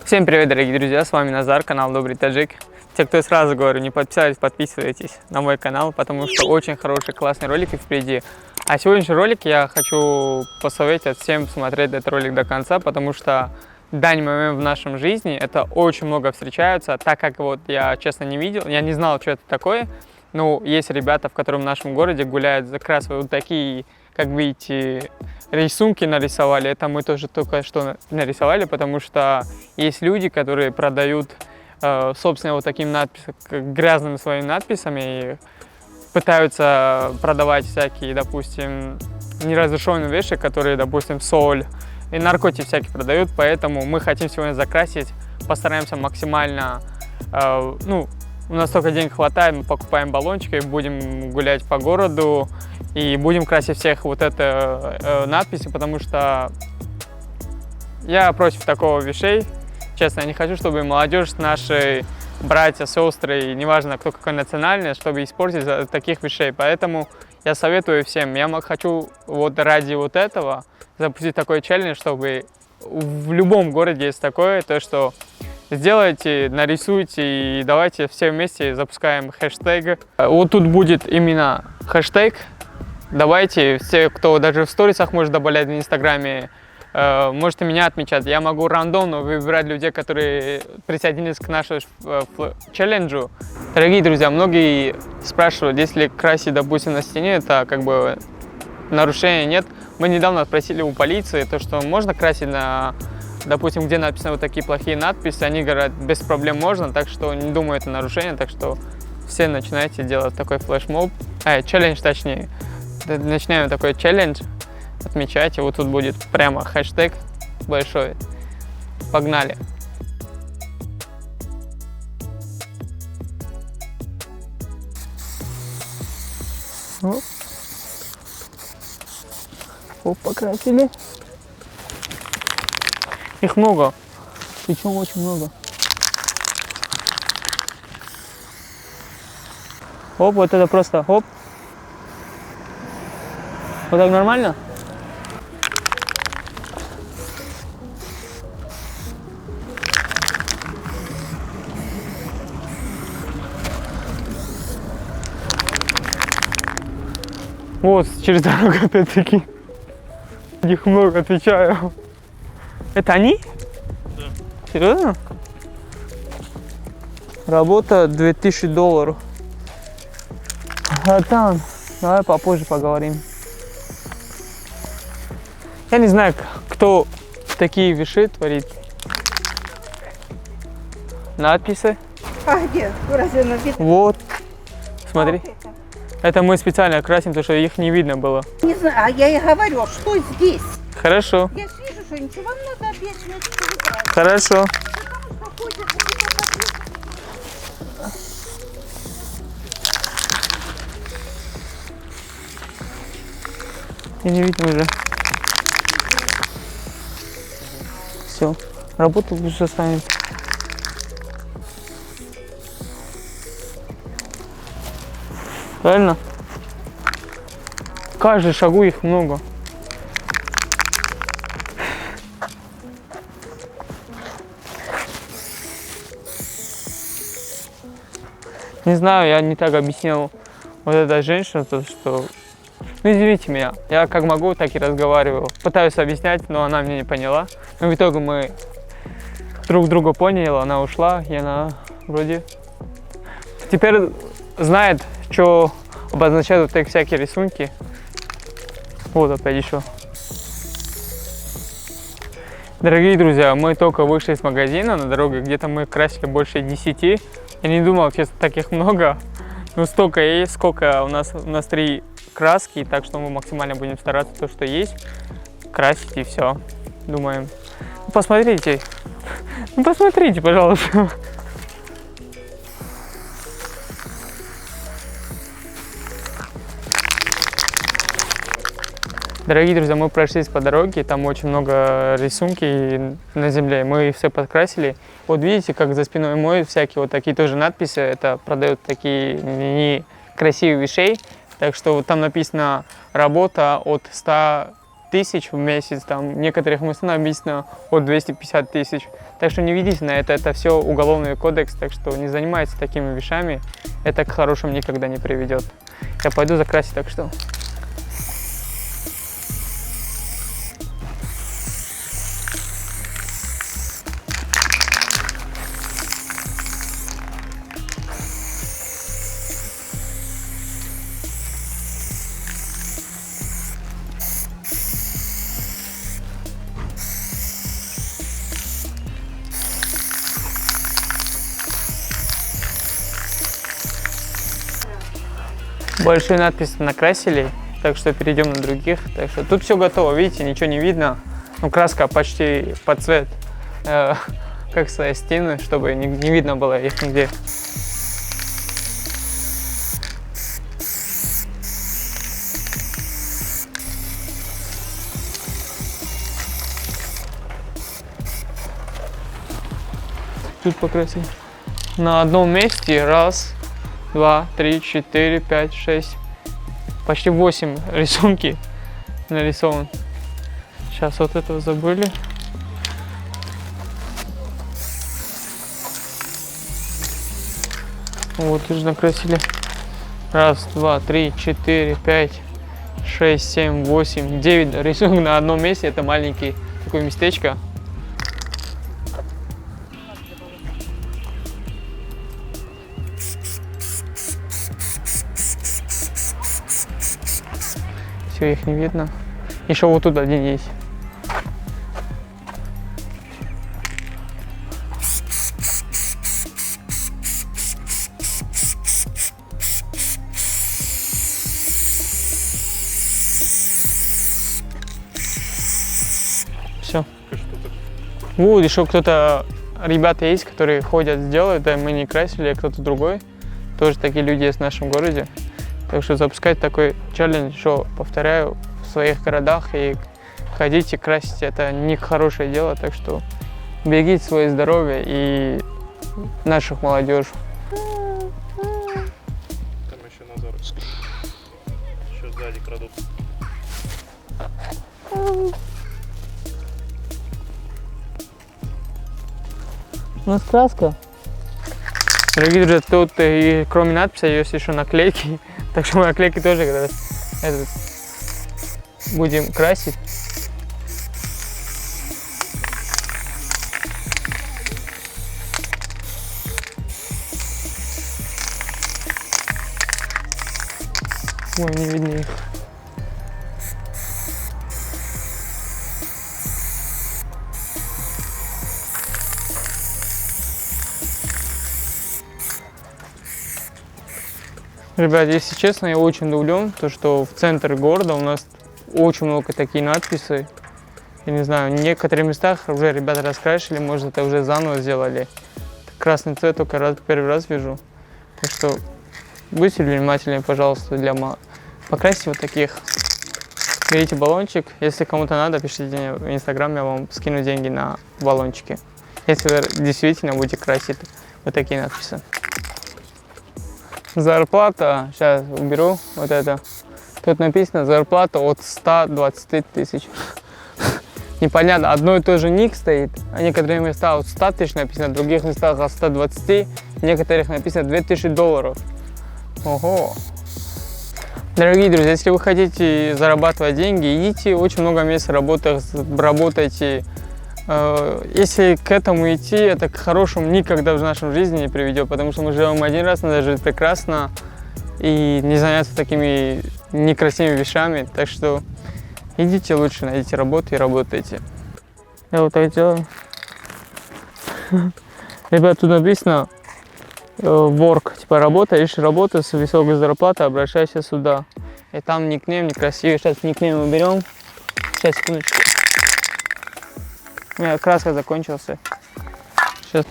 Всем привет, дорогие друзья, с вами Назар, канал Добрый Таджик. Те, кто сразу говорю, не подписались, подписывайтесь на мой канал, потому что очень хорошие, классные ролики впереди. А сегодняшний ролик я хочу посоветовать всем смотреть этот ролик до конца, потому что в данный момент в нашем жизни это очень много встречаются, так как вот я, честно, не видел, я не знал, что это такое. Ну, есть ребята, в котором в нашем городе гуляют, как раз вот такие, как видите, рисунки нарисовали. Это мы тоже только что нарисовали, потому что есть люди, которые продают, собственно, вот таким надписом, грязными своими надписями, и пытаются продавать всякие, допустим, неразрешенные вещи, которые, допустим, соль и наркотики всякие продают. Поэтому мы хотим сегодня закрасить, постараемся максимально, у нас столько денег хватает, мы покупаем баллончики, будем гулять по городу и будем красить всех вот это надписи, потому что я против такого вещей. Честно, я не хочу, чтобы молодежь, наши братья, сестры, неважно кто какой национальность, чтобы испортить таких вещей. Поэтому я советую всем, я хочу вот ради вот этого запустить такой челлендж, чтобы в любом городе есть такое, то что сделайте, нарисуйте и давайте все вместе запускаем хэштег. Вот тут будет именно хэштег. Давайте, все, кто даже в сторисах может добавлять в инстаграме, можете меня отмечать. Я могу рандомно выбирать людей, которые присоединились к нашему челленджу. Дорогие друзья, многие спрашивают, если красить, допустим, на стене, это как бы нарушения нет. Мы недавно спросили у полиции, то, что можно красить на, допустим, где написаны вот такие плохие надписи. Они говорят, без проблем можно, так что не думаю, это нарушение. Так что все начинайте делать такой флешмоб, челлендж точнее. Начинаем такой челлендж, отмечайте, вот тут будет прямо хэштег большой. Погнали! Оп. Оп, покрасили. Их много, причем очень много. Оп, вот это просто, оп. Вот так нормально? Вот, через дорогу опять-таки. Их много, отвечаю. Это они? Да. Серьезно? Работа $2000. А там, давай попозже поговорим. Я не знаю, кто такие вещи творит. Надписи. А где? Разве написано? Вот. Смотри. Это мы специально красим, потому что их не видно было. Не знаю, а я и говорю, что здесь? Хорошо. Я же вижу, что ничего, вам надо объяснять, что вы красите. Хорошо. Потому что ходят, И не видно уже. Все. Работа лучше останется. Правильно? В каждом шагу их много. Не знаю, я не так объяснил вот этой женщине, то, что... Ну, извините меня, я как могу, так и разговариваю. Пытаюсь объяснять, но она меня не поняла. Но в итоге мы друг друга поняли, она ушла, и она вроде... Теперь знает, что обозначают вот такие всякие рисунки. Вот опять еще. Дорогие друзья, мы только вышли из магазина на дороге, где-то мы красили больше 10. Я не думал, честно, таких много. Но столько есть, сколько у нас 3 краски, так что мы максимально будем стараться то, что есть, красить и все. Думаем. Ну, посмотрите. Ну, посмотрите, пожалуйста. Дорогие друзья, мы прошлись по дороге, там очень много рисунки на земле, мы все подкрасили. Вот видите, как за спиной мой всякие вот такие тоже надписи, это продают такие некрасивые вещей. Так что там написано работа от 100 тысяч в месяц, там в некоторых местах написано от 250 тысяч. Так что не ведитесь на это все уголовный кодекс, так что не занимайтесь такими вещами, это к хорошему никогда не приведет. Я пойду закрасить, так что. Большие надписи накрасили, так что перейдем на других. Так что тут все готово, видите, ничего не видно. Ну, краска почти под цвет, как свои стены, чтобы не видно было их нигде. Тут покрасили. На одном месте раз, 2, 3, 4, 5, 6, почти 8 рисунки нарисован. Сейчас вот этого забыли. Вот уже накрасили. Раз, 2, 3, 4, 5, 6, 7, 8, 9 рисунок на одном месте. Это маленький такое местечко. Все, их не видно. Еще вот тут один есть. Все. Вот еще кто-то, ребята есть, которые ходят, делают, да, мы не красили, а кто-то другой. Тоже такие люди есть в нашем городе. Так что запускать такой челлендж, что, повторяю, в своих городах и ходите красить, это не хорошее дело, так что берегите свое здоровье и наших молодежь. Там еще Назар. Еще сзади крадут. У нас краска. Дорогие друзья, тут и кроме надписи есть еще наклейки. Так что мы наклейки тоже когда будем красить. Ой, не видно их. Ребят, если честно, я очень удивлен, то что в центре города у нас очень много таких надписей. Я не знаю, в некоторых местах уже ребята раскрасили, может это уже заново сделали. Красный цвет только первый раз вижу. Так что будьте внимательны, пожалуйста, покрасьте вот таких. Берите баллончик, если кому-то надо, пишите мне в Инстаграме, я вам скину деньги на баллончики. Если вы действительно будете красить вот такие надписи. Зарплата, сейчас уберу вот это. Тут написано зарплата от 120 тысяч. Непонятно, одно и то же ник стоит, а некоторые места от 100 тысяч написано, в других местах от 120, в некоторых написано $2000. Ого! Дорогие друзья, если вы хотите зарабатывать деньги, идите, очень много мест работайте. Если к этому идти, это к хорошему никогда в нашей жизни не приведет, потому что мы живем один раз, надо жить прекрасно и не заняться такими некрасивыми вещами. Так что идите лучше, найдите работу и работайте. Я вот так делаю. Ребят, тут написано work, типа работа, ищешь работу с высокой зарплатой, обращайся сюда. И там никнейм некрасивый. Сейчас никнейм уберем. Сейчас, секундочку. У меня краска закончился. Сейчас.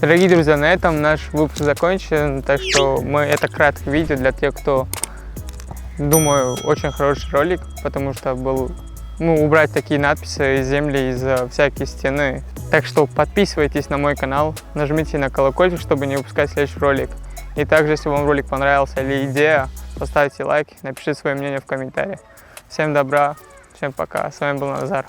Дорогие друзья, на этом наш выпуск закончен, так что это краткое видео для тех, кто, думаю, очень хороший ролик, потому что был, убрать такие надписи из земли, из всякие стены. Так что подписывайтесь на мой канал, нажмите на колокольчик, чтобы не упускать следующий ролик. И также, если вам ролик понравился или идея, поставьте лайк, напишите свое мнение в комментариях. Всем добра, всем пока, с вами был Назар.